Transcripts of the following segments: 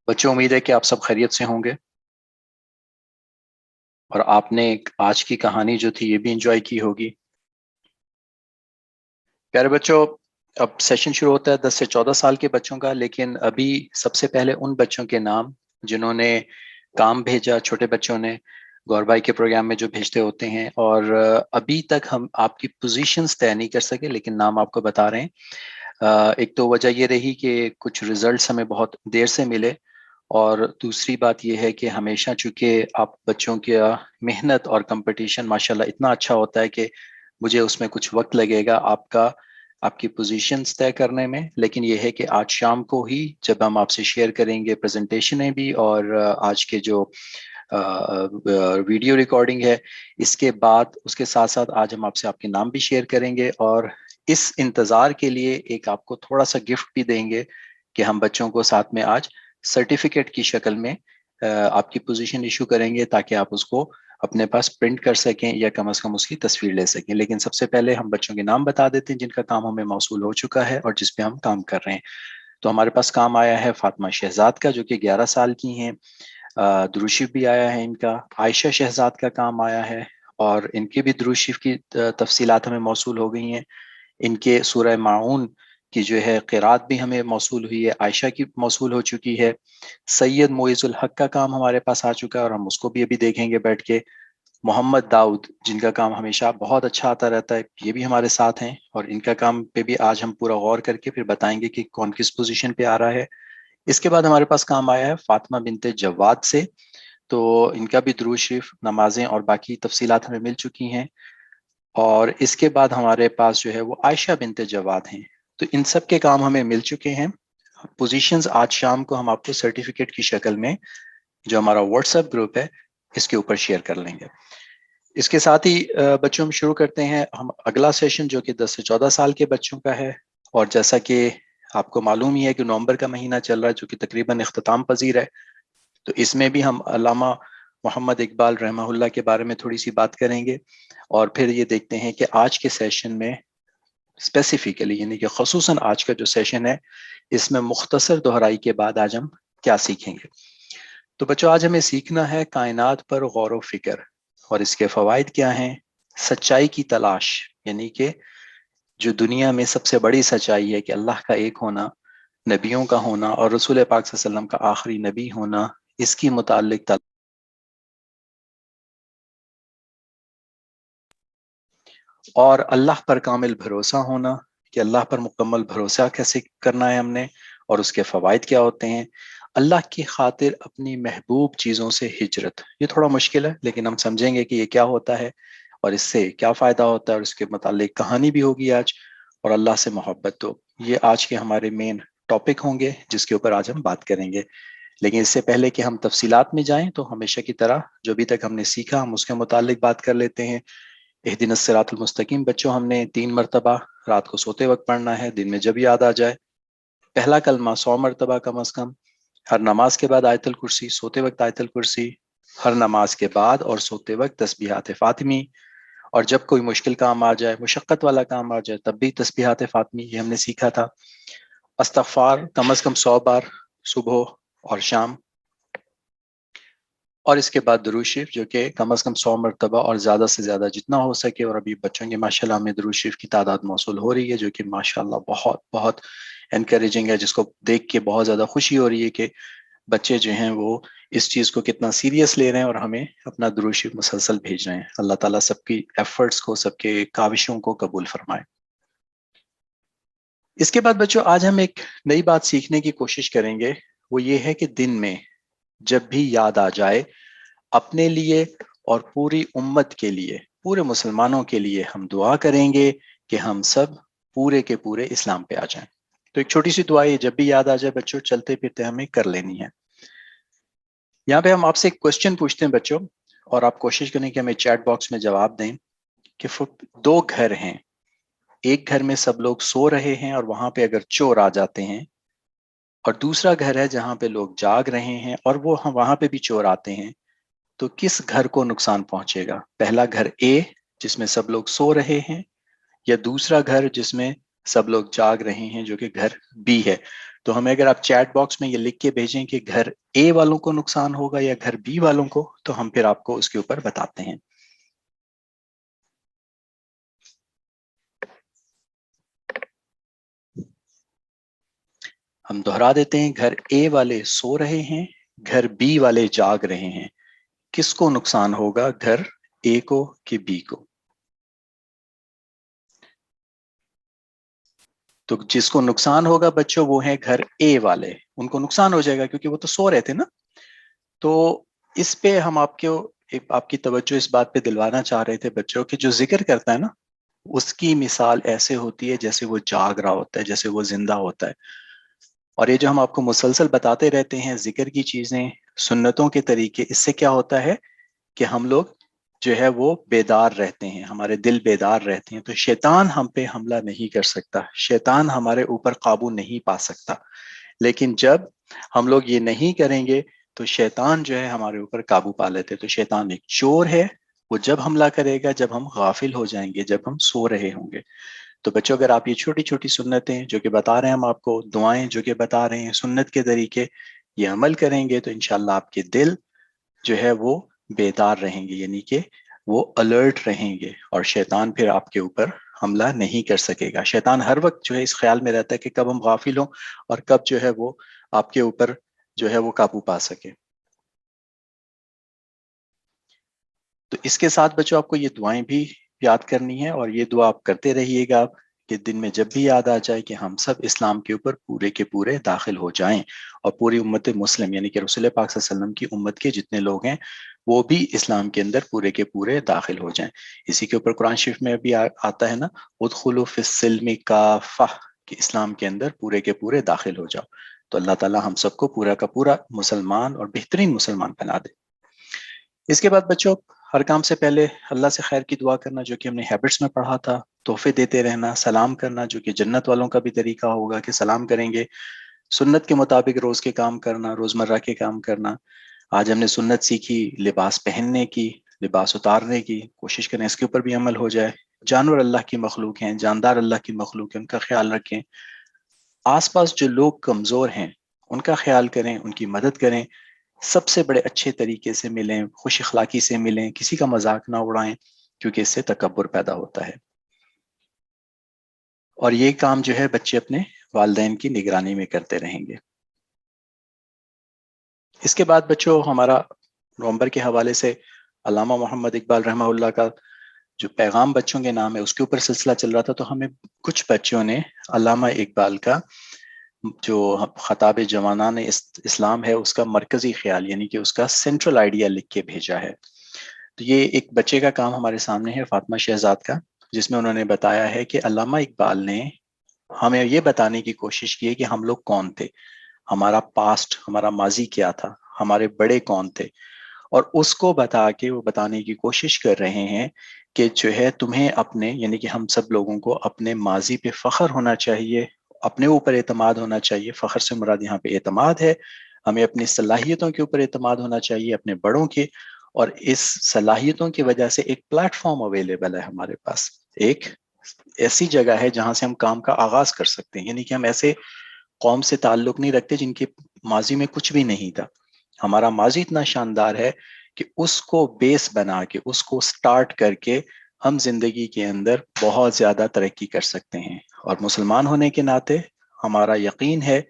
بچوں، امید ہے کہ آپ سب خیریت سے ہوں گے اور آپ نے آج کی کہانی جو تھی یہ بھی انجوائے کی ہوگی۔ پیارے بچوں، اب سیشن شروع ہوتا ہے 10 سے 14 سال کے بچوں کا، لیکن ابھی سب سے پہلے ان بچوں کے نام جنہوں نے کام بھیجا، چھوٹے بچوں نے گور بھائی کے پروگرام میں جو بھیجتے ہوتے ہیں، اور ابھی تک ہم آپ کی پوزیشنز طے نہیں کر سکے لیکن نام آپ کو بتا رہے ہیں۔ ایک تو وجہ یہ رہی کہ کچھ ریزلٹس ہمیں بہت دیر سے ملے، اور دوسری بات یہ ہے کہ ہمیشہ چونکہ آپ بچوں کی محنت اور کمپٹیشن ماشاءاللہ اتنا اچھا ہوتا ہے کہ مجھے اس میں کچھ وقت لگے گا آپ کی پوزیشنز طے کرنے میں، لیکن یہ ہے کہ آج شام کو ہی جب ہم آپ سے شیئر کریں گے پریزنٹیشنیں بھی اور آج کے جو ویڈیو ریکارڈنگ ہے، اس کے بعد اس کے ساتھ ساتھ آج ہم آپ سے آپ کے نام بھی شیئر کریں گے، اور اس انتظار کے لیے ایک آپ کو تھوڑا سا گفٹ بھی دیں گے کہ ہم بچوں کو ساتھ میں آج سرٹیفکیٹ کی شکل میں آپ کی پوزیشن ایشو کریں گے تاکہ آپ اس کو اپنے پاس پرنٹ کر سکیں یا کم از کم اس کی تصویر لے سکیں۔ لیکن سب سے پہلے ہم بچوں کے نام بتا دیتے ہیں جن کا کام ہمیں موصول ہو چکا ہے اور جس پہ ہم کام کر رہے ہیں۔ تو ہمارے پاس کام آیا ہے فاطمہ شہزاد کا، جو کہ 11 سال کی ہیں۔ دروشیف بھی آیا ہے ان کا، عائشہ شہزاد کا کام آیا ہے، اور ان کے بھی دروشیف کی تفصیلات ہمیں موصول ہو گئی ہیں۔ ان کے سورہ معون کی جو ہے قرات بھی ہمیں موصول ہوئی ہے، عائشہ کی موصول ہو چکی ہے۔ سید معیز الحق کا کام ہمارے پاس آ چکا ہے اور ہم اس کو بھی ابھی دیکھیں گے بیٹھ کے۔ محمد داؤد، جن کا کام ہمیشہ بہت اچھا آتا رہتا ہے، یہ بھی ہمارے ساتھ ہیں، اور ان کا کام پہ بھی آج ہم پورا غور کر کے پھر بتائیں گے کہ کون کس پوزیشن پہ آ رہا ہے۔ اس کے بعد ہمارے پاس کام آیا ہے فاطمہ بنت جواد سے، تو ان کا بھی درود شریف، نمازیں اور باقی تفصیلات ہمیں مل چکی ہیں۔ اور اس کے بعد ہمارے پاس جو ہے وہ عائشہ بنت جواد ہیں، تو ان سب کے کام ہمیں مل چکے ہیں۔ پوزیشنز آج شام کو ہم آپ کو سرٹیفکیٹ کی شکل میں جو ہمارا واٹس ایپ گروپ ہے اس کے اوپر شیئر کر لیں گے۔ اس کے ساتھ ہی بچوں ہم شروع کرتے ہیں ہم اگلا سیشن جو کہ 10 سے 14 سال کے بچوں کا ہے، اور جیسا کہ آپ کو معلوم ہی ہے کہ نومبر کا مہینہ چل رہا ہے جو کہ تقریباً اختتام پذیر ہے، تو اس میں بھی ہم علامہ محمد اقبال رحمہ اللہ کے بارے میں تھوڑی سی بات کریں گے، اور پھر یہ دیکھتے ہیں کہ آج کے سیشن میں اسپیسیفکلی، یعنی کہ خصوصاً آج کا جو سیشن ہے اس میں مختصر دہرائی کے بعد آج ہم کیا سیکھیں گے۔ تو بچوں، آج ہمیں سیکھنا ہے کائنات پر غور و فکر، اور اس کے فوائد کیا ہیں۔ سچائی کی تلاش، یعنی کہ جو دنیا میں سب سے بڑی سچائی ہے کہ اللہ کا ایک ہونا، نبیوں کا ہونا اور رسول پاک صلی اللہ علیہ وسلم کا آخری نبی ہونا، اس کی متعلق اور اللہ پر کامل بھروسہ ہونا کہ اللہ پر مکمل بھروسہ کیسے کرنا ہے ہم نے، اور اس کے فوائد کیا ہوتے ہیں۔ اللہ کی خاطر اپنی محبوب چیزوں سے ہجرت، یہ تھوڑا مشکل ہے لیکن ہم سمجھیں گے کہ یہ کیا ہوتا ہے اور اس سے کیا فائدہ ہوتا ہے، اور اس کے متعلق کہانی بھی ہوگی آج، اور اللہ سے محبت۔ تو یہ آج کے ہمارے مین ٹاپک ہوں گے جس کے اوپر آج ہم بات کریں گے۔ لیکن اس سے پہلے کہ ہم تفصیلات میں جائیں تو ہمیشہ کی طرح جو ابھی تک ہم نے سیکھا ہم اس کے متعلق بات کر لیتے ہیں۔ اہدنا الصراط المستقیم بچوں ہم نے 3 مرتبہ رات کو سوتے وقت پڑھنا ہے، دن میں جب یاد آ جائے۔ پہلا کلمہ 100 مرتبہ کم از کم، ہر نماز کے بعد آیت الکرسی، سوتے وقت آیت الکرسی، ہر نماز کے بعد اور سوتے وقت تسبیحات فاطمی، اور جب کوئی مشکل کام آ جائے، مشقت والا کام آ جائے، تب بھی تسبیحات فاطمی، یہ ہم نے سیکھا تھا۔ استغفار کم از کم 100 بار صبح اور شام، اور اس کے بعد درود شریف جو کہ کم از کم 100 مرتبہ اور زیادہ سے زیادہ جتنا ہو سکے، اور ابھی بچوں کے ماشاءاللہ ہمیں درود شریف کی تعداد موصول ہو رہی ہے جو کہ ماشاءاللہ بہت بہت انکریجنگ ہے، جس کو دیکھ کے بہت زیادہ خوشی ہو رہی ہے کہ بچے جو ہیں وہ اس چیز کو کتنا سیریس لے رہے ہیں اور ہمیں اپنا درود شریف مسلسل بھیج رہے ہیں۔ اللہ تعالیٰ سب کی ایفرٹس کو، سب کے کاوشوں کو قبول فرمائے۔ اس کے بعد بچوں آج ہم ایک نئی بات سیکھنے کی کوشش کریں گے، وہ یہ ہے کہ دن میں جب بھی یاد آ جائے اپنے لیے اور پوری امت کے لیے، پورے مسلمانوں کے لیے ہم دعا کریں گے کہ ہم سب پورے کے پورے اسلام پہ آ جائیں۔ تو ایک چھوٹی سی دعا ہے، جب بھی یاد آ جائے بچوں چلتے پھرتے ہمیں کر لینی ہے۔ یہاں پہ ہم آپ سے ایک کوشچن پوچھتے ہیں بچوں، اور آپ کوشش کریں کہ ہمیں چیٹ باکس میں جواب دیں کہ 2 گھر ہیں، ایک گھر میں سب لوگ سو رہے ہیں اور وہاں پہ اگر چور آ جاتے ہیں، اور دوسرا گھر ہے جہاں پہ لوگ جاگ رہے ہیں اور وہاں پہ بھی چور آتے ہیں، تو کس گھر کو نقصان پہنچے گا؟ پہلا گھر اے جس میں سب لوگ سو رہے ہیں، یا دوسرا گھر جس میں سب لوگ جاگ رہے ہیں جو کہ گھر بی ہے؟ تو ہمیں اگر آپ چیٹ باکس میں یہ لکھ کے بھیجیں کہ گھر اے والوں کو نقصان ہوگا یا گھر بی والوں کو، تو ہم پھر آپ کو اس کے اوپر بتاتے ہیں۔ ہم دہرا دیتے ہیں، گھر اے والے سو رہے ہیں، گھر بی والے جاگ رہے ہیں، کس کو نقصان ہوگا، گھر اے کو کہ بی کو؟ تو جس کو نقصان ہوگا بچوں وہ ہیں گھر اے والے، ان کو نقصان ہو جائے گا کیونکہ وہ تو سو رہے تھے نا۔ تو اس پہ ہم آپ کی توجہ اس بات پہ دلوانا چاہ رہے تھے بچوں کہ جو ذکر کرتا ہے نا، اس کی مثال ایسے ہوتی ہے جیسے وہ جاگ رہا ہوتا ہے، جیسے وہ زندہ ہوتا ہے۔ اور یہ جو ہم آپ کو مسلسل بتاتے رہتے ہیں ذکر کی چیزیں، سنتوں کے طریقے، اس سے کیا ہوتا ہے کہ ہم لوگ جو ہے وہ بیدار رہتے ہیں، ہمارے دل بیدار رہتے ہیں، تو شیطان ہم پہ حملہ نہیں کر سکتا، شیطان ہمارے اوپر قابو نہیں پا سکتا۔ لیکن جب ہم لوگ یہ نہیں کریں گے تو شیطان جو ہے ہمارے اوپر قابو پا لیتے۔ تو شیطان ایک چور ہے، وہ جب حملہ کرے گا جب ہم غافل ہو جائیں گے، جب ہم سو رہے ہوں گے۔ تو بچوں اگر آپ یہ چھوٹی چھوٹی سنتیں جو کہ بتا رہے ہیں ہم آپ کو، دعائیں جو کہ بتا رہے ہیں، سنت کے طریقے، یہ عمل کریں گے تو انشاءاللہ آپ کے دل جو ہے وہ بیدار رہیں گے، یعنی کہ وہ الرٹ رہیں گے، اور شیطان پھر آپ کے اوپر حملہ نہیں کر سکے گا۔ شیطان ہر وقت جو ہے اس خیال میں رہتا ہے کہ کب ہم غافل ہوں اور کب جو ہے وہ آپ کے اوپر جو ہے وہ قابو پا سکے۔ تو اس کے ساتھ بچوں آپ کو یہ دعائیں بھی یاد کرنی ہے، اور یہ دعا آپ کرتے رہیے گا کہ دن میں جب بھی یاد آ جائے کہ ہم سب اسلام کے اوپر پورے کے پورے داخل ہو جائیں، اور پوری امت مسلم یعنی کہ رسول پاک صلی اللہ علیہ وسلم کی امت کے جتنے لوگ ہیں وہ بھی اسلام کے اندر پورے کے پورے داخل ہو جائیں۔ اسی کے اوپر قرآن شریف میں بھی آتا ہے نا، ادخلوا فی السلم کافہ، کہ اسلام کے اندر پورے کے پورے داخل ہو جاؤ۔ تو اللہ تعالی ہم سب کو پورا کا پورا مسلمان اور بہترین مسلمان بنا دے۔ اس کے بعد بچوں، ہر کام سے پہلے اللہ سے خیر کی دعا کرنا، جو کہ ہم نے ہیبٹس میں پڑھا تھا، تحفے دیتے رہنا، سلام کرنا جو کہ جنت والوں کا بھی طریقہ ہوگا کہ سلام کریں گے، سنت کے مطابق روز کے کام کرنا، روزمرہ کے کام کرنا۔ آج ہم نے سنت سیکھی لباس پہننے کی، لباس اتارنے کی، کوشش کریں اس کے اوپر بھی عمل ہو جائے۔ جانور اللہ کی مخلوق ہیں، جاندار اللہ کی مخلوق ہیں، ان کا خیال رکھیں۔ آس پاس جو لوگ کمزور ہیں ان کا خیال کریں، ان کی مدد کریں، سب سے بڑے اچھے طریقے سے ملیں، خوش اخلاقی سے ملیں، کسی کا مذاق نہ اڑائیں، کیونکہ اس سے تکبر پیدا ہوتا ہے۔ اور یہ کام جو ہے بچے اپنے والدین کی نگرانی میں کرتے رہیں گے۔ اس کے بعد بچوں ہمارا نومبر کے حوالے سے علامہ محمد اقبال رحمہ اللہ کا جو پیغام بچوں کے نام ہے اس کے اوپر سلسلہ چل رہا تھا، تو ہمیں کچھ بچوں نے علامہ اقبال کا جو خطاب جوانان اسلام ہے اس کا مرکزی خیال یعنی کہ اس کا سینٹرل آئیڈیا لکھ کے بھیجا ہے۔ تو یہ ایک بچے کا کام ہمارے سامنے ہے، فاطمہ شہزاد کا، جس میں انہوں نے بتایا ہے کہ علامہ اقبال نے ہمیں یہ بتانے کی کوشش کی ہے کہ ہم لوگ کون تھے، ہمارا پاسٹ، ہمارا ماضی کیا تھا، ہمارے بڑے کون تھے، اور اس کو بتا کے وہ بتانے کی کوشش کر رہے ہیں کہ جو ہے تمہیں اپنے یعنی کہ ہم سب لوگوں کو اپنے ماضی پہ فخر ہونا چاہیے، اپنے اوپر اعتماد ہونا چاہیے۔ فخر سے مراد یہاں پہ اعتماد ہے، ہمیں اپنی صلاحیتوں کے اوپر اعتماد ہونا چاہیے، اپنے بڑوں کے، اور اس صلاحیتوں کی وجہ سے ایک پلیٹ فارم اویلیبل ہے ہمارے پاس، ایک ایسی جگہ ہے جہاں سے ہم کام کا آغاز کر سکتے ہیں، یعنی کہ ہم ایسے قوم سے تعلق نہیں رکھتے جن کے ماضی میں کچھ بھی نہیں تھا۔ ہمارا ماضی اتنا شاندار ہے کہ اس کو بیس بنا کے، اس کو سٹارٹ کر کے ہم زندگی کے اندر بہت زیادہ ترقی کر سکتے ہیں۔ اور مسلمان ہونے کے ناطے ہمارا یقین ہے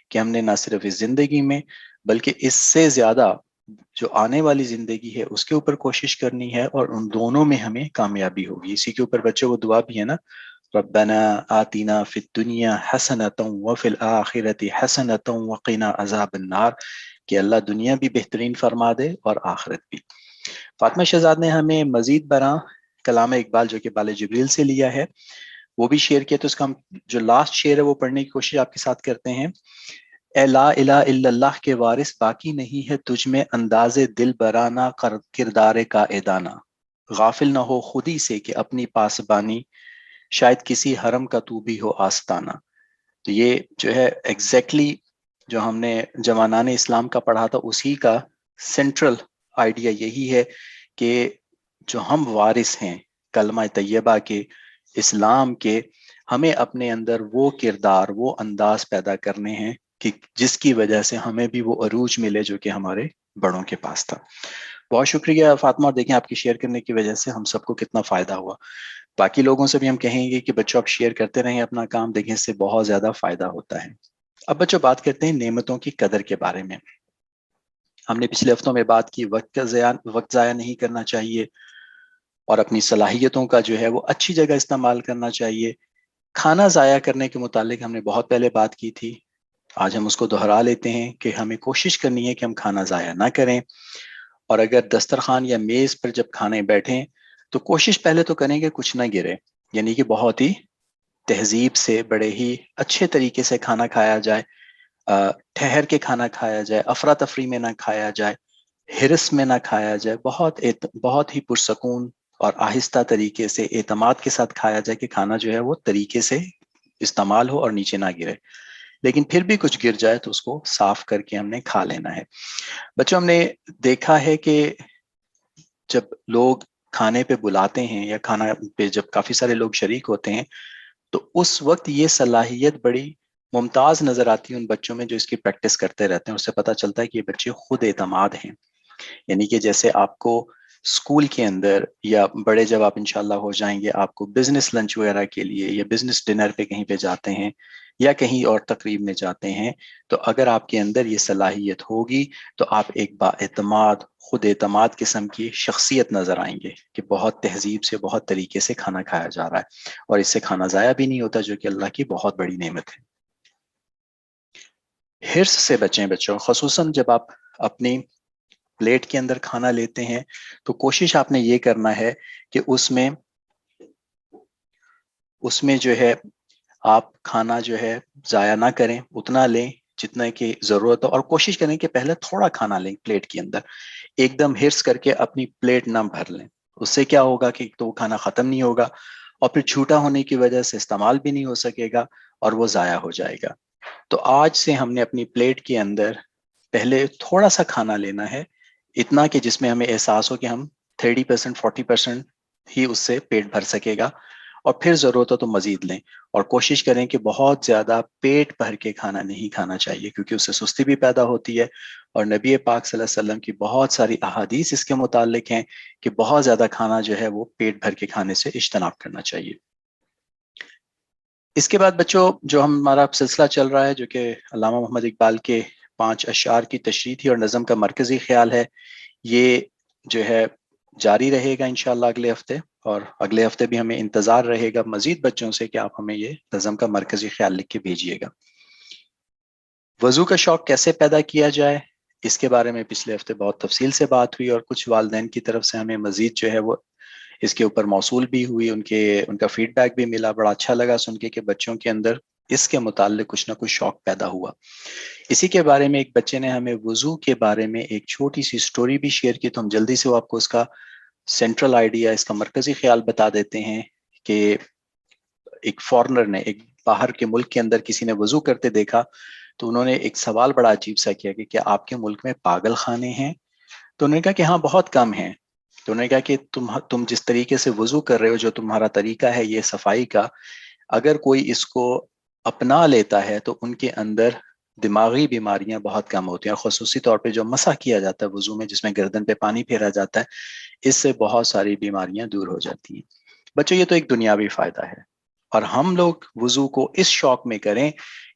کہ ہم نے نہ صرف اس زندگی میں بلکہ اس سے زیادہ جو آنے والی زندگی ہے اس کے اوپر کوشش کرنی ہے، اور ان دونوں میں ہمیں کامیابی ہوگی۔ اسی کے اوپر بچوں کو دعا بھی ہے نا، ربنا آتنا فی الدنیا حسنۃ وفی الآخرۃ حسنۃ وقنا عذاب النار، کہ اللہ دنیا بھی بہترین فرما دے اور آخرت بھی۔ فاطمہ شہزاد نے ہمیں مزید برآں کلام اقبال جو کہ بال جبریل سے لیا ہے وہ بھی شیئر کیا، تو اس کا ہم جو لاسٹ شیئر ہے وہ پڑھنے کی کوشش آپ کے ساتھ کرتے ہیں۔ اے لا الہ الا اللہ کے وارث، باقی نہیں ہے تجھ میں انداز دل برانہ، کردار قائدانہ، غافل نہ ہو خودی سے کہ اپنی پاسبانی، شاید کسی حرم کا تو بھی ہو آستانہ۔ تو یہ جو ہے ایگزیکٹلی جو ہم نے جوانان اسلام کا پڑھا تھا اسی کا سینٹرل آئیڈیا یہی ہے کہ جو ہم وارث ہیں کلمہ طیبہ کے، اسلام کے، ہمیں اپنے اندر وہ کردار، وہ انداز پیدا کرنے ہیں کہ جس کی وجہ سے ہمیں بھی وہ عروج ملے جو کہ ہمارے بڑوں کے پاس تھا. بہت شکریہ فاطمہ، اور دیکھیں آپ کی شیئر کرنے کی وجہ سے ہم سب کو کتنا فائدہ ہوا. باقی لوگوں سے بھی ہم کہیں گے کہ بچوں آپ شیئر کرتے رہیں اپنا کام، دیکھیں اس سے بہت زیادہ فائدہ ہوتا ہے. اب بچوں بات کرتے ہیں نعمتوں کی قدر کے بارے میں. ہم نے پچھلے ہفتوں میں بات کی وقت ضائع نہیں کرنا چاہیے، اور اپنی صلاحیتوں کا جو ہے وہ اچھی جگہ استعمال کرنا چاہیے. کھانا ضائع کرنے کے متعلق ہم نے بہت پہلے بات کی تھی، آج ہم اس کو دہرا لیتے ہیں کہ ہمیں کوشش کرنی ہے کہ ہم کھانا ضائع نہ کریں. اور اگر دسترخوان یا میز پر جب کھانے بیٹھیں تو کوشش پہلے تو کریں کہ کچھ نہ گرے، یعنی کہ بہت ہی تہذیب سے، بڑے ہی اچھے طریقے سے کھانا کھایا جائے، ٹھہر کے کھانا کھایا جائے، افراتفری میں نہ کھایا جائے، ہرس میں نہ کھایا جائے، بہت ہی پرسکون اور آہستہ طریقے سے اعتماد کے ساتھ کھایا جائے کہ کھانا جو ہے وہ طریقے سے استعمال ہو اور نیچے نہ گرے. لیکن پھر بھی کچھ گر جائے تو اس کو صاف کر کے ہم نے کھا لینا ہے. بچوں ہم نے دیکھا ہے کہ جب لوگ کھانے پہ بلاتے ہیں یا کھانا پہ جب کافی سارے لوگ شریک ہوتے ہیں تو اس وقت یہ صلاحیت بڑی ممتاز نظر آتی ہے ان بچوں میں جو اس کی پریکٹس کرتے رہتے ہیں. اس سے پتہ چلتا ہے کہ یہ بچے خود اعتماد ہیں. یعنی کہ جیسے آپ کو اسکول کے اندر یا بڑے جب آپ انشاءاللہ ہو جائیں گے، آپ کو بزنس لنچ وغیرہ کے لیے یا بزنس ڈنر پہ کہیں پہ جاتے ہیں یا کہیں اور تقریب میں جاتے ہیں، تو اگر آپ کے اندر یہ صلاحیت ہوگی تو آپ ایک با اعتماد، خود اعتماد قسم کی شخصیت نظر آئیں گے کہ بہت تہذیب سے، بہت طریقے سے کھانا کھایا جا رہا ہے اور اس سے کھانا ضائع بھی نہیں ہوتا، جو کہ اللہ کی بہت بڑی نعمت ہے. حرص سے بچیں بچوں، خصوصاً جب آپ اپنی پلیٹ کے اندر کھانا لیتے ہیں تو کوشش آپ نے یہ کرنا ہے کہ اس میں جو ہے آپ کھانا جو ہے ضائع نہ کریں، اتنا لیں جتنا کی ضرورت ہو، اور کوشش کریں کہ پہلے تھوڑا کھانا لیں پلیٹ کے اندر، ایک دم ہرس کر کے اپنی پلیٹ نہ بھر لیں. اس سے کیا ہوگا کہ تو وہ کھانا ختم نہیں ہوگا اور پھر چھوٹا ہونے کی وجہ سے استعمال بھی نہیں ہو سکے گا اور وہ ضائع ہو جائے گا. تو آج سے ہم نے اپنی پلیٹ کے اندر پہلے تھوڑا سا کھانا لینا ہے، اتنا کہ جس میں ہمیں احساس ہو کہ ہم 30% 40% ہی اس سے پیٹ بھر سکے گا، اور پھر ضرورت ہو تو مزید لیں. اور کوشش کریں کہ بہت زیادہ پیٹ بھر کے کھانا نہیں کھانا چاہیے، کیونکہ اس سے سستی بھی پیدا ہوتی ہے. اور نبی پاک صلی اللہ علیہ وسلم کی بہت ساری احادیث اس کے متعلق ہیں کہ بہت زیادہ کھانا جو ہے وہ پیٹ بھر کے کھانے سے اجتناب کرنا چاہیے. اس کے بعد بچوں جو ہمارا سلسلہ چل رہا ہے، جو کہ علامہ محمد اقبال کے 5 اشعار کی تشریح تھی اور نظم کا مرکزی خیال ہے، یہ جو ہے جاری رہے گا انشاءاللہ اگلے ہفتے. اور اگلے ہفتے بھی ہمیں انتظار رہے گا مزید بچوں سے کہ آپ ہمیں یہ نظم کا مرکزی خیال لکھ کے بھیجیے گا. وضو کا شوق کیسے پیدا کیا جائے، اس کے بارے میں پچھلے ہفتے بہت تفصیل سے بات ہوئی، اور کچھ والدین کی طرف سے ہمیں مزید جو ہے وہ اس کے اوپر موصول بھی ہوئی، ان کا فیڈ بیک بھی ملا. بڑا اچھا لگا سن کے کہ بچوں کے اندر اس کے متعلق کچھ نہ کچھ شوق پیدا ہوا. اسی کے بارے میں ایک بچے نے ہمیں وضو کے بارے میں ایک چھوٹی سی سٹوری بھی شیئر کی، تو ہم جلدی سے وہ آپ کو اس کا سینٹرل آئیڈیا، اس کا مرکزی خیال بتا دیتے ہیں. کہ ایک فارنر نے، ایک باہر کے ملک کے اندر کسی نے وضو کرتے دیکھا، تو انہوں نے ایک سوال بڑا عجیب سا کیا کہ کیا آپ کے ملک میں پاگل خانے ہیں؟ تو انہوں نے کہا کہ ہاں بہت کم ہیں. تو انہوں نے کہا کہ تم جس طریقے سے وضو کر رہے ہو، جو تمہارا طریقہ ہے یہ صفائی کا، اگر کوئی اس کو اپنا لیتا ہے تو ان کے اندر دماغی بیماریاں بہت کم ہوتی ہیں، اور خصوصی طور پہ جو مسح کیا جاتا ہے وضو میں، جس میں گردن پہ پانی پھیرا جاتا ہے، اس سے بہت ساری بیماریاں دور ہو جاتی ہیں. بچوں یہ تو ایک دنیاوی فائدہ ہے، اور ہم لوگ وضو کو اس شوق میں کریں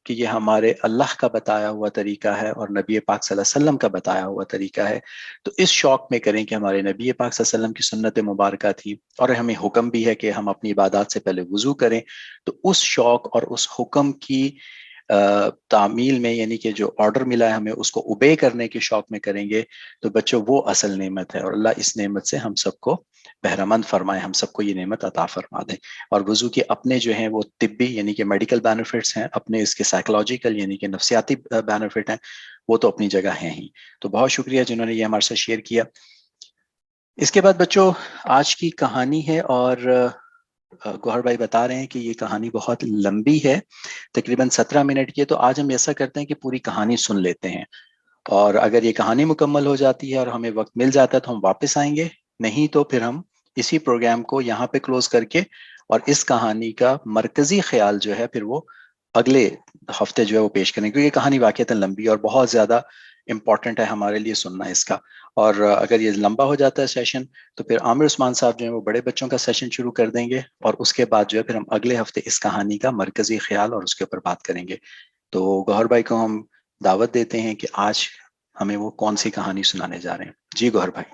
کہ یہ ہمارے اللہ کا بتایا ہوا طریقہ ہے اور نبی پاک صلی اللہ علیہ وسلم کا بتایا ہوا طریقہ ہے. تو اس شوق میں کریں کہ ہمارے نبی پاک صلی اللہ علیہ وسلم کی سنت مبارکہ تھی، اور ہمیں حکم بھی ہے کہ ہم اپنی عبادات سے پہلے وضو کریں. تو اس شوق اور اس حکم کی تعمیل میں، یعنی کہ جو آرڈر ملا ہے ہمیں اس کو اوبے کرنے کے شوق میں کریں گے تو بچوں وہ اصل نعمت ہے، اور اللہ اس نعمت سے ہم سب کو بہرمند فرمائے، ہم سب کو یہ نعمت عطا فرما دیں. اور وضو کے اپنے جو ہیں وہ طبی یعنی کہ میڈیکل بینیفٹس ہیں، اپنے اس کے سائیکولوجیکل یعنی کہ نفسیاتی بینیفٹ ہیں، وہ تو اپنی جگہ ہیں ہی. تو بہت شکریہ جنہوں نے یہ ہمارے ساتھ شیئر کیا. اس کے بعد بچوں آج کی کہانی ہے، اور گوہر بھائی بتا رہے ہیں کہ یہ کہانی بہت لمبی ہے، تقریباً 17 منٹ کی ہے. تو آج ہم ایسا کرتے ہیں کہ پوری کہانی سن لیتے ہیں، اور اگر یہ کہانی مکمل ہو جاتی ہے اور ہمیں وقت مل جاتا ہے تو ہم واپس آئیں گے، نہیں تو پھر ہم اسی پروگرام کو یہاں پہ کلوز کر کے اور اس کہانی کا مرکزی خیال جو ہے پھر وہ اگلے ہفتے جو ہے وہ پیش کریں گے، کیونکہ یہ کہانی واقعتاً لمبی اور بہت زیادہ امپورٹنٹ ہے ہمارے لیے سننا اس کا. اور اگر یہ لمبا ہو جاتا ہے سیشن تو پھر عامر عثمان صاحب جو ہیں وہ بڑے بچوں کا سیشن شروع کر دیں گے، اور اس کے بعد جو ہے پھر ہم اگلے ہفتے اس کہانی کا مرکزی خیال اور اس کے اوپر بات کریں گے. تو گوہر بھائی کو ہم دعوت دیتے ہیں کہ آج ہمیں وہ کون سی کہانی سنانے جا رہے ہیں. جی گوہر بھائی.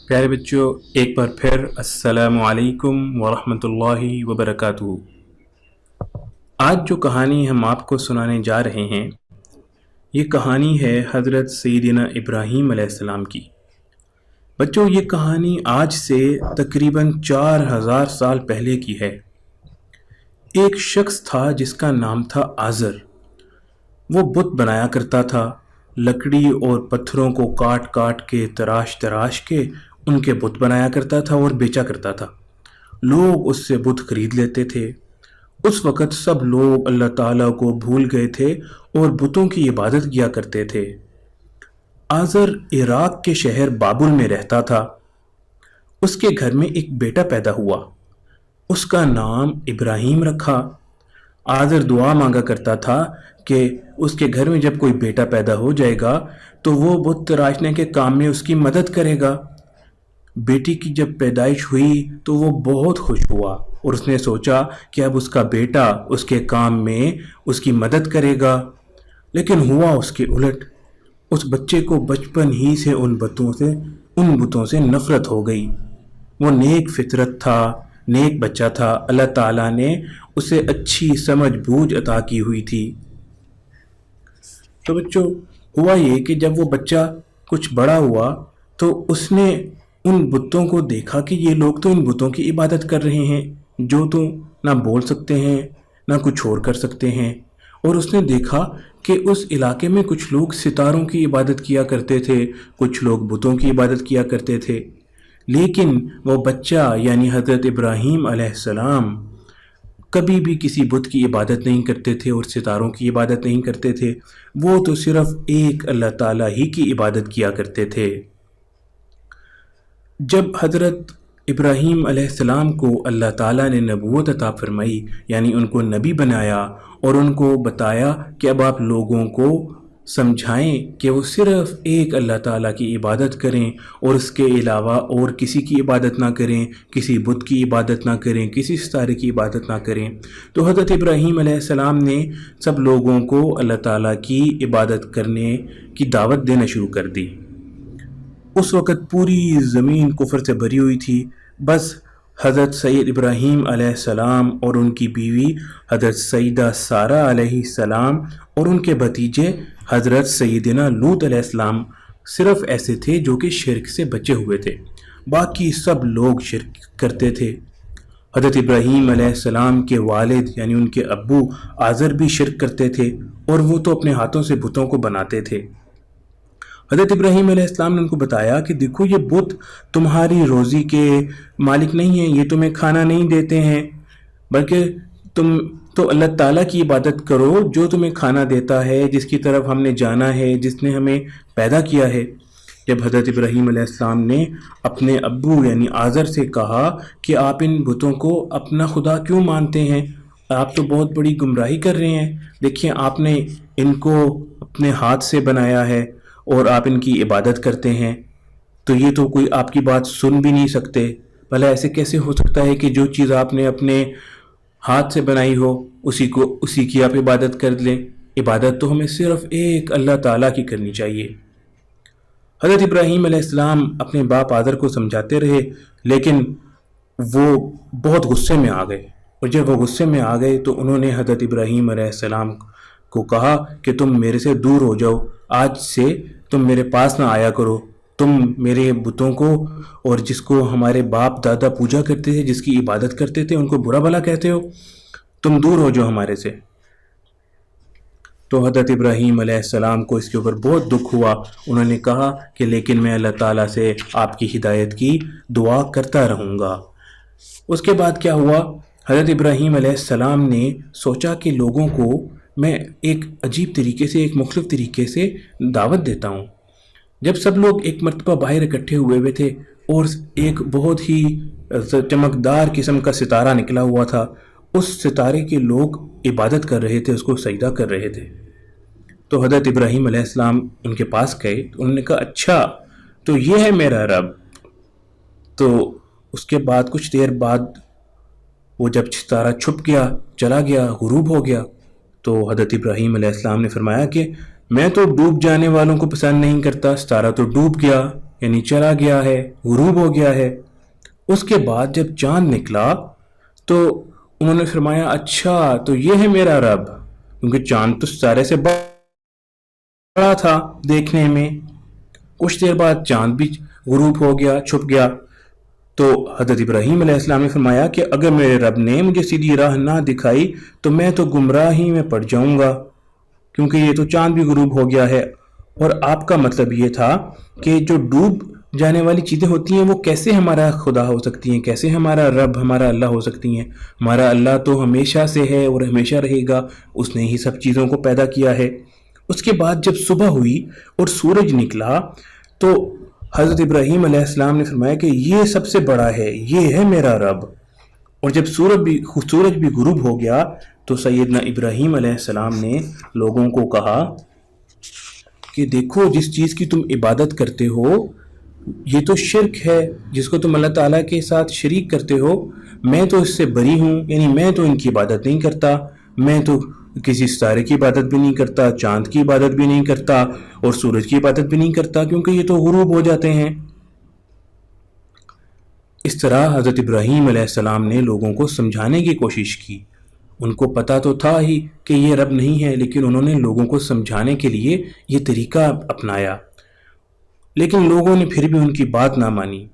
پیارے بچوں، ایک بار پھر السلام علیکم ورحمۃ اللہ وبرکاتہ. آج جو کہانی ہم آپ کو سنانے جا رہے ہیں، یہ کہانی ہے حضرت سیدنا ابراہیم علیہ السلام کی. بچوں، یہ کہانی آج سے تقریباً 4000 سال پہلے کی ہے. ایک شخص تھا جس کا نام تھا آزر. وہ بت بنایا کرتا تھا. لکڑی اور پتھروں کو کاٹ کاٹ کے تراش تراش کے ان کے بت بنایا کرتا تھا اور بیچا کرتا تھا. لوگ اس سے بت خرید لیتے تھے. اس وقت سب لوگ اللہ تعالیٰ کو بھول گئے تھے اور بتوں کی عبادت کیا کرتے تھے. آزر عراق کے شہر بابل میں رہتا تھا. اس کے گھر میں ایک بیٹا پیدا ہوا. اس کا نام ابراہیم رکھا. آزر دعا مانگا کرتا تھا کہ اس کے گھر میں جب کوئی بیٹا پیدا ہو جائے گا تو وہ بت تراشنے کے کام میں اس کی مدد کرے گا. بیٹی کی جب پیدائش ہوئی تو وہ بہت خوش ہوا اور اس نے سوچا کہ اب اس کا بیٹا اس کے کام میں اس کی مدد کرے گا. لیکن ہوا اس کے الٹ. اس بچے کو بچپن ہی سے ان بتوں سے نفرت ہو گئی. وہ نیک فطرت تھا، نیک بچہ تھا. اللہ تعالیٰ نے اسے اچھی سمجھ بوجھ عطا کی ہوئی تھی. تو بچوں، ہوا یہ کہ جب وہ بچہ کچھ بڑا ہوا تو اس نے ان بتوں کو دیکھا کہ یہ لوگ تو ان بتوں کی عبادت کر رہے ہیں جو تو نہ بول سکتے ہیں نہ کچھ اور کر سکتے ہیں. اور اس نے دیکھا کہ اس علاقے میں کچھ لوگ ستاروں کی عبادت کیا کرتے تھے، کچھ لوگ بتوں کی عبادت کیا کرتے تھے. لیکن وہ بچہ یعنی حضرت ابراہیم علیہ السلام کبھی بھی کسی بت کی عبادت نہیں کرتے تھے اور ستاروں کی عبادت نہیں کرتے تھے. وہ تو صرف ایک اللہ تعالیٰ ہی کی عبادت کیا کرتے تھے. جب حضرت ابراہیم علیہ السلام کو اللہ تعالیٰ نے نبوت عطا فرمائی، یعنی ان کو نبی بنایا اور ان کو بتایا کہ اب آپ لوگوں کو سمجھائیں کہ وہ صرف ایک اللہ تعالیٰ کی عبادت کریں اور اس کے علاوہ اور کسی کی عبادت نہ کریں، کسی بت کی عبادت نہ کریں، کسی ستارے کی عبادت نہ کریں، تو حضرت ابراہیم علیہ السلام نے سب لوگوں کو اللہ تعالیٰ کی عبادت کرنے کی دعوت دینا شروع کر دی. اس وقت پوری زمین کفر سے بھری ہوئی تھی. بس حضرت سید ابراہیم علیہ السلام اور ان کی بیوی حضرت سیدہ سارہ علیہ السلام اور ان کے بھتیجے حضرت سیدنا لوط علیہ السلام صرف ایسے تھے جو کہ شرک سے بچے ہوئے تھے. باقی سب لوگ شرک کرتے تھے. حضرت ابراہیم علیہ السلام کے والد یعنی ان کے ابو آزر بھی شرک کرتے تھے اور وہ تو اپنے ہاتھوں سے بتوں کو بناتے تھے. حضرت ابراہیم علیہ السلام نے ان کو بتایا کہ دیکھو، یہ بت تمہاری روزی کے مالک نہیں ہیں، یہ تمہیں کھانا نہیں دیتے ہیں، بلکہ تم تو اللہ تعالیٰ کی عبادت کرو جو تمہیں کھانا دیتا ہے، جس کی طرف ہم نے جانا ہے، جس نے ہمیں پیدا کیا ہے. جب حضرت ابراہیم علیہ السلام نے اپنے ابو یعنی آزر سے کہا کہ آپ ان بتوں کو اپنا خدا کیوں مانتے ہیں، آپ تو بہت بڑی گمراہی کر رہے ہیں، دیکھیں آپ نے ان کو اپنے ہاتھ سے بنایا ہے اور آپ ان کی عبادت کرتے ہیں، تو یہ تو کوئی آپ کی بات سن بھی نہیں سکتے. بھلا ایسے کیسے ہو سکتا ہے کہ جو چیز آپ نے اپنے ہاتھ سے بنائی ہو اسی کی آپ عبادت کر لیں؟ عبادت تو ہمیں صرف ایک اللہ تعالیٰ کی کرنی چاہیے. حضرت ابراہیم علیہ السلام اپنے باپ آزر کو سمجھاتے رہے، لیکن وہ بہت غصے میں آ گئے، اور جب وہ غصے میں آ گئے تو انہوں نے حضرت ابراہیم علیہ السلام کو کہا کہ تم میرے سے دور ہو جاؤ، آج سے تم میرے پاس نہ آیا کرو، تم میرے بتوں کو اور جس کو ہمارے باپ دادا پوجا کرتے تھے، جس کی عبادت کرتے تھے، ان کو برا بھلا کہتے ہو، تم دور ہو جاؤ ہمارے سے. تو حضرت ابراہیم علیہ السلام کو اس کے اوپر بہت دکھ ہوا. انہوں نے کہا کہ لیکن میں اللہ تعالیٰ سے آپ کی ہدایت کی دعا کرتا رہوں گا. اس کے بعد کیا ہوا؟ حضرت ابراہیم علیہ السلام نے سوچا کہ لوگوں کو میں ایک عجیب طریقے سے، ایک مختلف طریقے سے دعوت دیتا ہوں. جب سب لوگ ایک مرتبہ باہر اکٹھے ہوئے تھے اور ایک بہت ہی چمکدار قسم کا ستارہ نکلا ہوا تھا. اس ستارے کے لوگ عبادت کر رہے تھے, اس کو سجدہ کر رہے تھے. تو حضرت ابراہیم علیہ السلام ان کے پاس گئے تو انہوں نے کہا اچھا تو یہ ہے میرا رب. تو اس کے بعد کچھ دیر بعد وہ جب ستارہ چھپ گیا, چلا گیا, غروب ہو گیا, تو حضرت ابراہیم علیہ السلام نے فرمایا کہ میں تو ڈوب جانے والوں کو پسند نہیں کرتا, ستارہ تو ڈوب گیا یعنی چلا گیا ہے, غروب ہو گیا ہے. اس کے بعد جب چاند نکلا تو انہوں نے فرمایا اچھا تو یہ ہے میرا رب, کیونکہ چاند تو ستارے سے بڑا تھا دیکھنے میں. کچھ دیر بعد چاند بھی غروب ہو گیا, چھپ گیا. تو حضرت ابراہیم علیہ السلام نے فرمایا کہ اگر میرے رب نے مجھے سیدھی راہ نہ دکھائی تو میں تو گمراہی میں پڑ جاؤں گا, کیونکہ یہ تو چاند بھی غروب ہو گیا ہے. اور آپ کا مطلب یہ تھا کہ جو ڈوب جانے والی چیزیں ہوتی ہیں وہ کیسے ہمارا خدا ہو سکتی ہیں, کیسے ہمارا رب, ہمارا اللہ ہو سکتی ہیں. ہمارا اللہ تو ہمیشہ سے ہے اور ہمیشہ رہے گا, اس نے ہی سب چیزوں کو پیدا کیا ہے. اس کے بعد جب صبح ہوئی اور سورج نکلا تو حضرت ابراہیم علیہ السلام نے فرمایا کہ یہ سب سے بڑا ہے, یہ ہے میرا رب. اور جب سورج بھی غروب ہو گیا تو سیدنا ابراہیم علیہ السلام نے لوگوں کو کہا کہ دیکھو جس چیز کی تم عبادت کرتے ہو یہ تو شرک ہے, جس کو تم اللہ تعالیٰ کے ساتھ شریک کرتے ہو, میں تو اس سے بری ہوں, یعنی میں تو ان کی عبادت نہیں کرتا, میں تو کسی ستارے کی عبادت بھی نہیں کرتا, چاند کی عبادت بھی نہیں کرتا اور سورج کی عبادت بھی نہیں کرتا, کیونکہ یہ تو غروب ہو جاتے ہیں. اس طرح حضرت ابراہیم علیہ السلام نے لوگوں کو سمجھانے کی کوشش کی. ان کو پتہ تو تھا ہی کہ یہ رب نہیں ہے, لیکن انہوں نے لوگوں کو سمجھانے کے لیے یہ طریقہ اپنایا, لیکن لوگوں نے پھر بھی ان کی بات نہ مانی.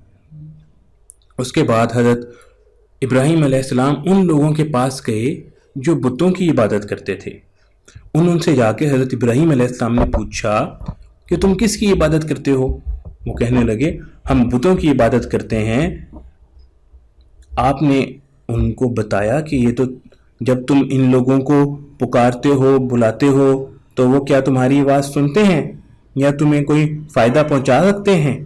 اس کے بعد حضرت ابراہیم علیہ السلام ان لوگوں کے پاس گئے جو بتوں کی عبادت کرتے تھے. ان سے جا کے حضرت ابراہیم علیہ السلام نے پوچھا کہ تم کس کی عبادت کرتے ہو؟ وہ کہنے لگے ہم بتوں کی عبادت کرتے ہیں. آپ نے ان کو بتایا کہ یہ تو جب تم ان لوگوں کو پکارتے ہو, بلاتے ہو, تو وہ کیا تمہاری آواز سنتے ہیں یا تمہیں کوئی فائدہ پہنچا سکتے ہیں؟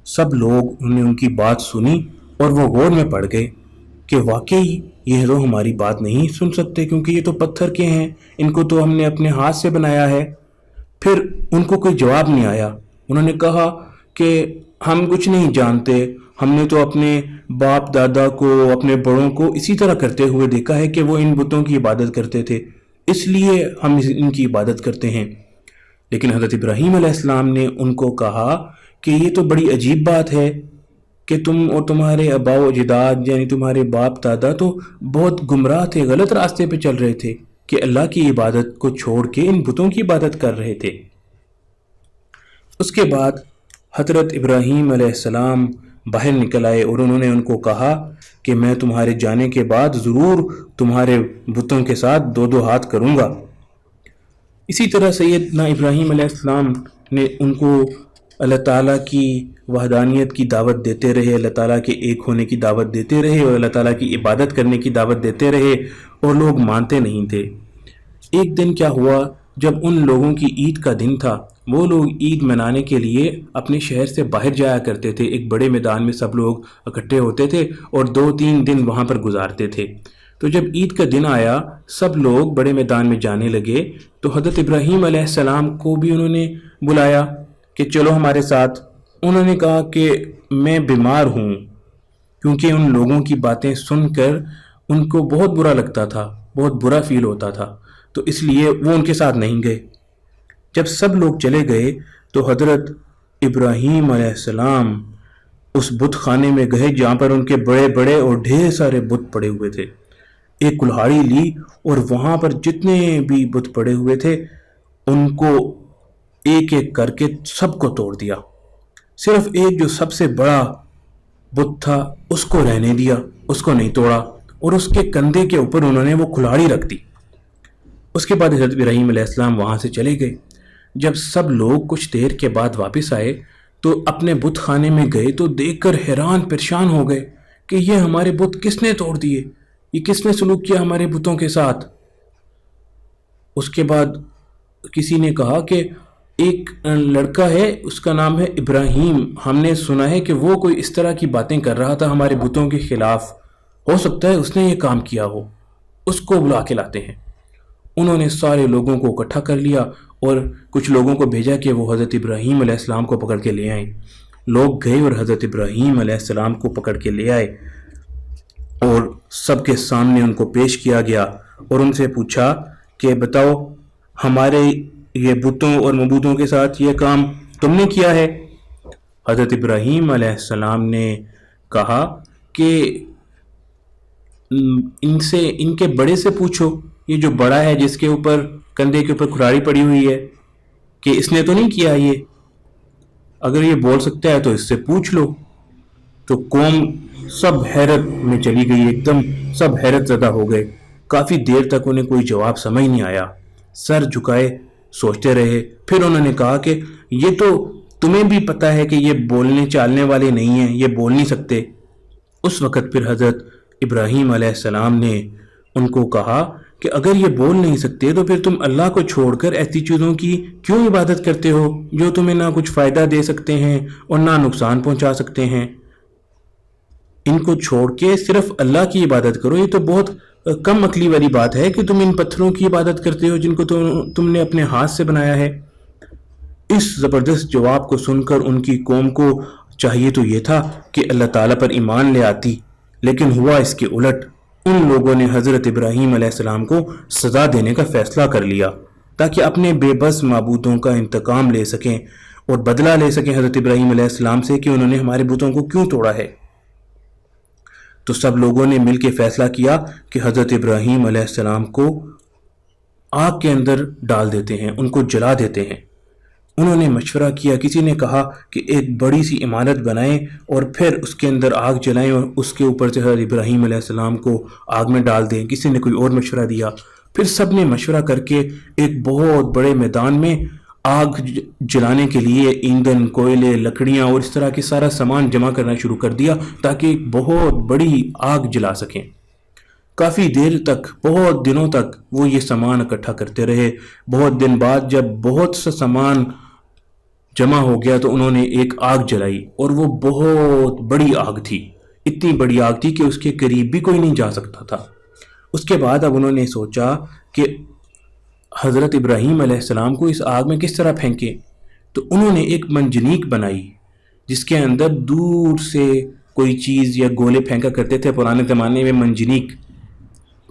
سب لوگ نے ان کی بات سنی اور وہ غور میں پڑ گئے کہ واقعی یہ تو ہماری بات نہیں سن سکتے, کیونکہ یہ تو پتھر کے ہیں, ان کو تو ہم نے اپنے ہاتھ سے بنایا ہے. پھر ان کو کوئی جواب نہیں آیا. انہوں نے کہا کہ ہم کچھ نہیں جانتے, ہم نے تو اپنے باپ دادا کو, اپنے بڑوں کو اسی طرح کرتے ہوئے دیکھا ہے کہ وہ ان بتوں کی عبادت کرتے تھے, اس لیے ہم ان کی عبادت کرتے ہیں. لیکن حضرت ابراہیم علیہ السلام نے ان کو کہا کہ یہ تو بڑی عجیب بات ہے کہ تم اور تمہارے آباء و اجداد یعنی تمہارے باپ دادا تو بہت گمراہ تھے, غلط راستے پہ چل رہے تھے کہ اللہ کی عبادت کو چھوڑ کے ان بتوں کی عبادت کر رہے تھے. اس کے بعد حضرت ابراہیم علیہ السلام باہر نکل آئے اور انہوں نے ان کو کہا کہ میں تمہارے جانے کے بعد ضرور تمہارے بتوں کے ساتھ دو دو ہاتھ کروں گا. اسی طرح سیدنا ابراہیم علیہ السلام نے ان کو اللہ تعالیٰ کی وحدانیت کی دعوت دیتے رہے, اللہ تعالیٰ کے ایک ہونے کی دعوت دیتے رہے اور اللہ تعالیٰ کی عبادت کرنے کی دعوت دیتے رہے, اور لوگ مانتے نہیں تھے. ایک دن کیا ہوا, جب ان لوگوں کی عید کا دن تھا, وہ لوگ عید منانے کے لیے اپنے شہر سے باہر جایا کرتے تھے. ایک بڑے میدان میں سب لوگ اکٹھے ہوتے تھے اور 2-3 دن وہاں پر گزارتے تھے. تو جب عید کا دن آیا سب لوگ بڑے میدان میں جانے لگے, تو حضرت ابراہیم علیہ السلام کو بھی انہوں نے بلایا کہ چلو ہمارے ساتھ. انہوں نے کہا کہ میں بیمار ہوں, کیونکہ ان لوگوں کی باتیں سن کر ان کو بہت برا لگتا تھا, بہت برا فیل ہوتا تھا, تو اس لیے وہ ان کے ساتھ نہیں گئے. جب سب لوگ چلے گئے تو حضرت ابراہیم علیہ السلام اس بت خانے میں گئے جہاں پر ان کے بڑے بڑے اور ڈھیر سارے بت پڑے ہوئے تھے. ایک کلہاڑی لی اور وہاں پر جتنے بھی بت پڑے ہوئے تھے ان کو ایک ایک کر کے سب کو توڑ دیا. صرف ایک جو سب سے بڑا بت تھا اس کو رہنے دیا, اس کو نہیں توڑا, اور اس کے کندھے کے اوپر انہوں نے وہ کھلاڑی رکھ دی. اس کے بعد حضرت ابراہیم علیہ السلام وہاں سے چلے گئے. جب سب لوگ کچھ دیر کے بعد واپس آئے تو اپنے بت خانے میں گئے تو دیکھ کر حیران پریشان ہو گئے کہ یہ ہمارے بت کس نے توڑ دیے, یہ کس نے سلوک کیا ہمارے بتوں کے ساتھ. اس کے بعد کسی نے کہا کہ ایک لڑکا ہے، اس کا نام ہے ابراہیم، ہم نے سنا ہے کہ وہ کوئی اس طرح کی باتیں کر رہا تھا ہمارے بتوں کے خلاف، ہو سکتا ہے اس نے یہ کام کیا ہو، اس کو بلا کے لاتے ہیں۔ انہوں نے سارے لوگوں کو اکٹھا کر لیا اور کچھ لوگوں کو بھیجا کہ وہ حضرت ابراہیم علیہ السلام کو پکڑ کے لے آئیں۔ لوگ گئے اور حضرت ابراہیم علیہ السلام کو پکڑ کے لے آئے اور سب کے سامنے ان کو پیش کیا گیا اور ان سے پوچھا کہ بتاؤ ہمارے یہ بتوں اور معبودوں کے ساتھ یہ کام تم نے کیا ہے؟ حضرت ابراہیم علیہ السلام نے کہا کہ ان کے بڑے سے پوچھو، یہ جو بڑا ہے جس کے اوپر کندھے کے اوپر کھراڑی پڑی ہوئی ہے، کہ اس نے تو نہیں کیا یہ؟ اگر یہ بول سکتا ہے تو اس سے پوچھ لو۔ تو قوم سب حیرت میں چلی گئی، ایک دم سب حیرت زدہ ہو گئے۔ کافی دیر تک انہیں کوئی جواب سمجھ نہیں آیا، سر جھکائے سوچتے رہے۔ پھر انہوں نے کہا کہ یہ تو تمہیں بھی پتا ہے کہ یہ بولنے چالنے والے نہیں ہیں، یہ بول نہیں سکتے۔ اس وقت پھر حضرت ابراہیم علیہ السلام نے ان کو کہا کہ اگر یہ بول نہیں سکتے تو پھر تم اللہ کو چھوڑ کر ایسی چیزوں کی کیوں عبادت کرتے ہو جو تمہیں نہ کچھ فائدہ دے سکتے ہیں اور نہ نقصان پہنچا سکتے ہیں؟ ان کو چھوڑ کے صرف اللہ کی عبادت کرو۔ یہ تو بہت کم عقلی والی بات ہے کہ تم ان پتھروں کی عبادت کرتے ہو جن کو تم نے اپنے ہاتھ سے بنایا ہے۔ اس زبردست جواب کو سن کر ان کی قوم کو چاہیے تو یہ تھا کہ اللہ تعالیٰ پر ایمان لے آتی، لیکن ہوا اس کے الٹ۔ ان لوگوں نے حضرت ابراہیم علیہ السلام کو سزا دینے کا فیصلہ کر لیا تاکہ اپنے بے بس معبودوں کا انتقام لے سکیں اور بدلہ لے سکیں حضرت ابراہیم علیہ السلام سے کہ انہوں نے ہمارے بتوں کو کیوں توڑا ہے۔ تو سب لوگوں نے مل کے فیصلہ کیا کہ حضرت ابراہیم علیہ السلام کو آگ کے اندر ڈال دیتے ہیں، ان کو جلا دیتے ہیں۔ انہوں نے مشورہ کیا، کسی نے کہا کہ ایک بڑی سی عمارت بنائیں اور پھر اس کے اندر آگ جلائیں اور اس کے اوپر سے حضرت ابراہیم علیہ السلام کو آگ میں ڈال دیں۔ کسی نے کوئی اور مشورہ دیا۔ پھر سب نے مشورہ کر کے ایک بہت بڑے میدان میں آگ جلانے کے لیے ایندھن، کوئلے، لکڑیاں اور اس طرح کے سارا سامان جمع کرنا شروع کر دیا تاکہ ایک بہت بڑی آگ جلا سکیں۔ کافی دیر تک، بہت دنوں تک وہ یہ سامان اکٹھا کرتے رہے۔ بہت دن بعد جب بہت سا سامان جمع ہو گیا تو انہوں نے ایک آگ جلائی اور وہ بہت بڑی آگ تھی، اتنی بڑی آگ تھی کہ اس کے قریب بھی کوئی نہیں جا سکتا تھا۔ اس کے بعد اب انہوں نے سوچا کہ حضرت ابراہیم علیہ السلام کو اس آگ میں کس طرح پھینکیں، تو انہوں نے ایک منجنیق بنائی جس کے اندر دور سے کوئی چیز یا گولے پھینکا کرتے تھے پرانے زمانے میں، منجنیق۔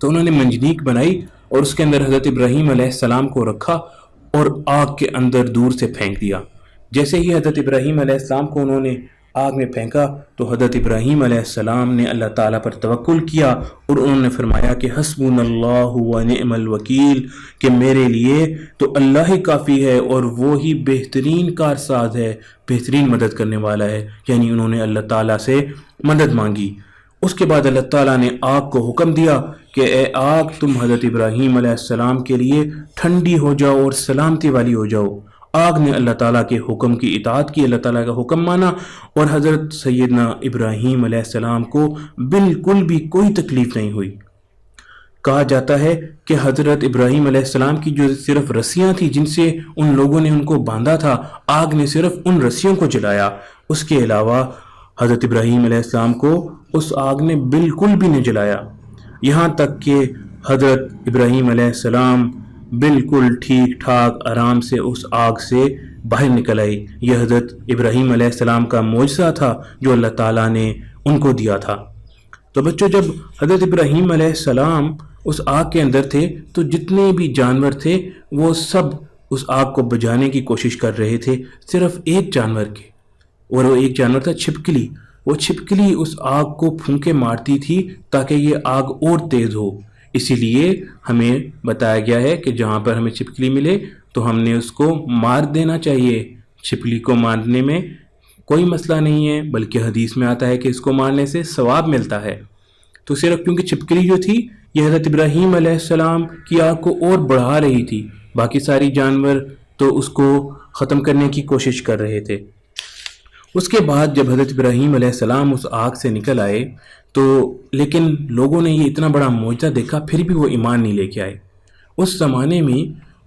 تو انہوں نے منجنیق بنائی اور اس کے اندر حضرت ابراہیم علیہ السلام کو رکھا اور آگ کے اندر دور سے پھینک دیا۔ جیسے ہی حضرت ابراہیم علیہ السلام کو انہوں نے آگ میں پھینکا تو حضرت ابراہیم علیہ السلام نے اللہ تعالیٰ پر توکل کیا اور انہوں نے فرمایا کہ حسبنا اللہ و نعم الوکیل، کہ میرے لیے تو اللہ ہی کافی ہے اور وہی بہترین کارساز ہے، بہترین مدد کرنے والا ہے۔ یعنی انہوں نے اللہ تعالیٰ سے مدد مانگی۔ اس کے بعد اللہ تعالیٰ نے آگ کو حکم دیا کہ اے آگ تم حضرت ابراہیم علیہ السلام کے لیے ٹھنڈی ہو جاؤ اور سلامتی والی ہو جاؤ۔ آگ نے اللہ تعالیٰ کے حکم کی اطاعت کی، اللہ تعالیٰ کا حکم مانا اور حضرت سیدنا ابراہیم علیہ السلام کو بالکل بھی کوئی تکلیف نہیں ہوئی۔ کہا جاتا ہے کہ حضرت ابراہیم علیہ السلام کی جو صرف رسیاں تھیں جن سے ان لوگوں نے ان کو باندھا تھا، آگ نے صرف ان رسیوں کو جلایا، اس کے علاوہ حضرت ابراہیم علیہ السلام کو اس آگ نے بالکل بھی نہیں جلایا، یہاں تک کہ حضرت ابراہیم علیہ السلام بالکل ٹھیک ٹھاک آرام سے اس آگ سے باہر نکل آئی۔ یہ حضرت ابراہیم علیہ السلام کا معجزہ تھا جو اللہ تعالیٰ نے ان کو دیا تھا۔ تو بچوں، جب حضرت ابراہیم علیہ السلام اس آگ کے اندر تھے تو جتنے بھی جانور تھے وہ سب اس آگ کو بجھانے کی کوشش کر رہے تھے، صرف ایک جانور کے، اور وہ ایک جانور تھا چھپکلی۔ وہ چھپکلی اس آگ کو پھونکے مارتی تھی تاکہ یہ آگ اور تیز ہو۔ اسی لیے ہمیں بتایا گیا ہے کہ جہاں پر ہمیں چھپکلی ملے تو ہم نے اس کو مار دینا چاہیے۔ چھپکلی کو مارنے میں کوئی مسئلہ نہیں ہے، بلکہ حدیث میں آتا ہے کہ اس کو مارنے سے ثواب ملتا ہے۔ تو صرف کیونکہ چھپکلی جو تھی یہ حضرت ابراہیم علیہ السلام کی آگ کو اور بڑھا رہی تھی، باقی ساری جانور تو اس کو ختم کرنے کی کوشش کر رہے تھے۔ اس کے بعد جب حضرت ابراہیم علیہ السلام اس آگ سے نکل آئے تو لیکن لوگوں نے یہ اتنا بڑا معجزہ دیکھا، پھر بھی وہ ایمان نہیں لے کے آئے۔ اس زمانے میں